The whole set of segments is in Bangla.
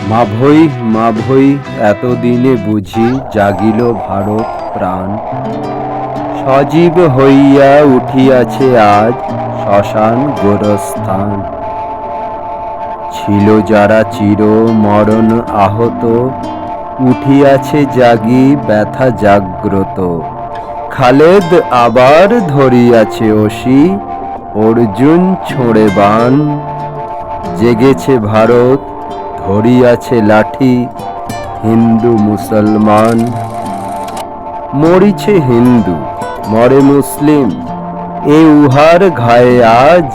মা ভৈ এতদিনে বুঝি জাগিল ভারত প্রাণ। সজীব হইয়া উঠিয়াছে আজ শ্মশান গোরস্থান। ছিল যারা চির মরণ আহত, উঠিয়াছে জাগি ব্যথা জাগ্রত। খালেদ আবার ধরিয়াছে অসি, অর্জুন ছোঁড়ে বাণ। জেগেছে ভারত, ধরিয়াছে লাঠি, হিন্দু মুসলমান। মরিছে হিন্দু, মরে মুসলিম, এ উহার ঘায়ে আজ।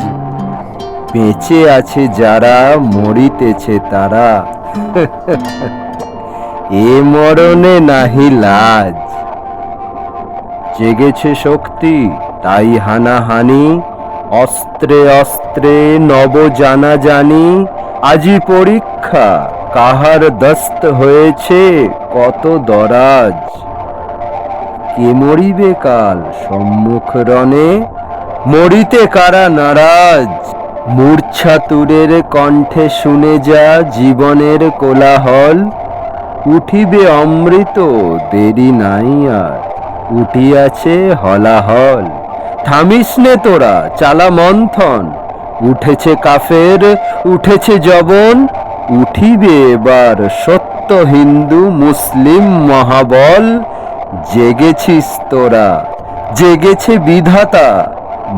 বেঁচে আছে যারা, মরিতেছে তারা, এ মরণে নাহি লাজ। জেগেছে শক্তি, তাই হানাহানি, অস্ত্রে অস্ত্রে নব জানাজানি। আজি পরীক্ষা, কাহার দস্ত হয়েছে কত দরাজ। কে মরিবে কাল সম্মুখ রণে, মরিতে কারা নারাজ। মূর্ছাতুরের কণ্ঠে শুনে যা জীবনের কোলাহল। উঠিবে অমৃত, দেরি নাই আর, উঠিয়াছে হলাহল। থামিস নে তোরা, চালা মন্থন, উঠেছে কাফের, উঠেছে জবন। উঠিবে এবার সত্য হিন্দু মুসলিম মহাবল। জেগেছিস তোরা, জেগেছে বিধাতা,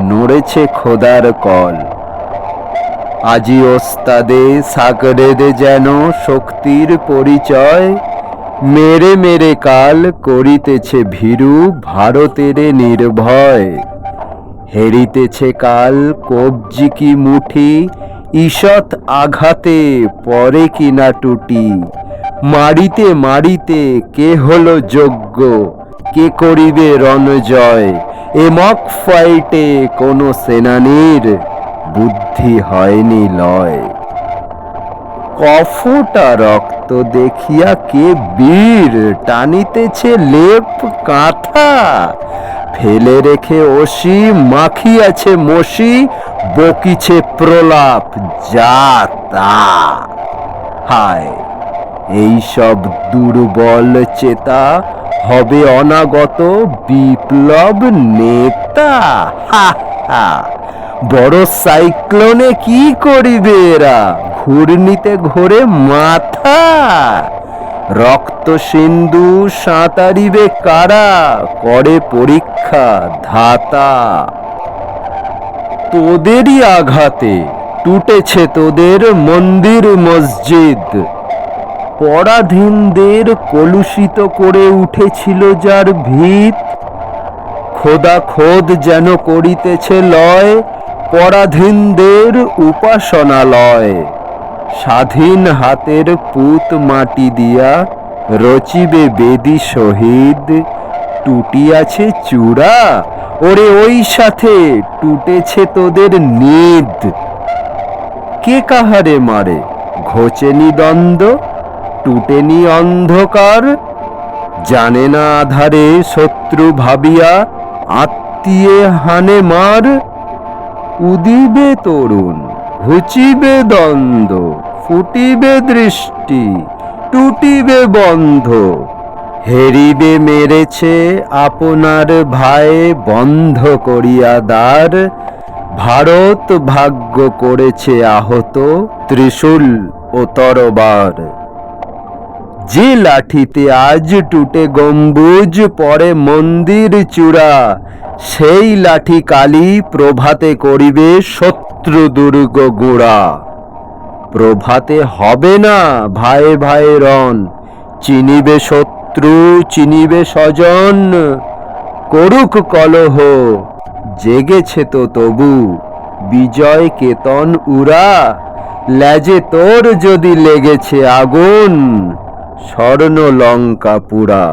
নড়েছে খোদার কল। আজি ওস্তাদে সাগরেদে যেন শক্তির পরিচয়। মেরে মেরে কাল করিতেছে ভীরু ভারতের নির্ভয়। হেরিতেছে কাল কবজি কি মুঠি, ঈষৎ আঘাতে পরে কিনা টুটি। মারিতে মারিতে কে হলো যোগ্য, কে করিবে রণজয়। এ মক ফাইটে কোনো সেনানীর বুদ্ধি হয়নি লয়। কফোটা রক্ত দেখিয়া কে বীর, টানিতেছে লেপ কাঁথা। ফেলে রেখে অসি, মাখিয়াছে মসি, বকিছে প্রলাপ যা তা। হায়, এইসব দুর্বল চেতা হবে অনাগত বিপ্লব নেতা। হা হা, বড় সাইক্লোনে কি করিবে এরা, ঘূর্ণিতে ঘোরে মাথা। রক্ত সিন্ধু সাঁতারিবে কারা, করে পরীক্ষা ধাতা। তোদেরই আঘাতে টুটেছে তোদের মন্দির মসজিদ। পরাধীনদের কলুষিত করে উঠেছিল যার ভিত। খোদা খোদ যেন করিতেছে লয়, পরাধীনদের উপাসনালয়। স্বাধীন হাতের পুত মাটি দিয়া, রচিবে বেদি শহীদ। টুটিয়াছে চূড়া, ওরে ওই সাথে টুটেছে তোদের নিদ। কে কাহারে মারে ঘোচেনি দ্বন্দ্ব, টুটেনি অন্ধকার। জানে না আধারে শত্রু ভাবিয়া, আত্মীয়ে হানে মার। উদিবে তরুণ, ঘুচিবে দ্বন্দ্ব, ফুটিবে দৃষ্টি, টুটিবে বন্ধ। হেরিবে মেরেছে আপনার ভাই, বন্ধ করিয়া দ্বার। ভারত ভাগ্য করেছে আহত, ত্রিশূল ও তরবার। যে লাঠিতে আজ টুটে গম্বুজ, পরে মন্দির চূড়া। সেই লাঠি কালি প্রভাতে করিবে শত্রু দুর্গ গুঁড়া। প্রভাতে হবে না ভায়ে ভায়ে রণ, চিনিবে শত্রু চিনিবে স্বজন। করুক কলহ, জেগেছে তো তবু বিজয় কেতন উড়া। লেজে তোর যদি লেগেছে আগুন, স্বর্ণ লঙ্কা পুরা।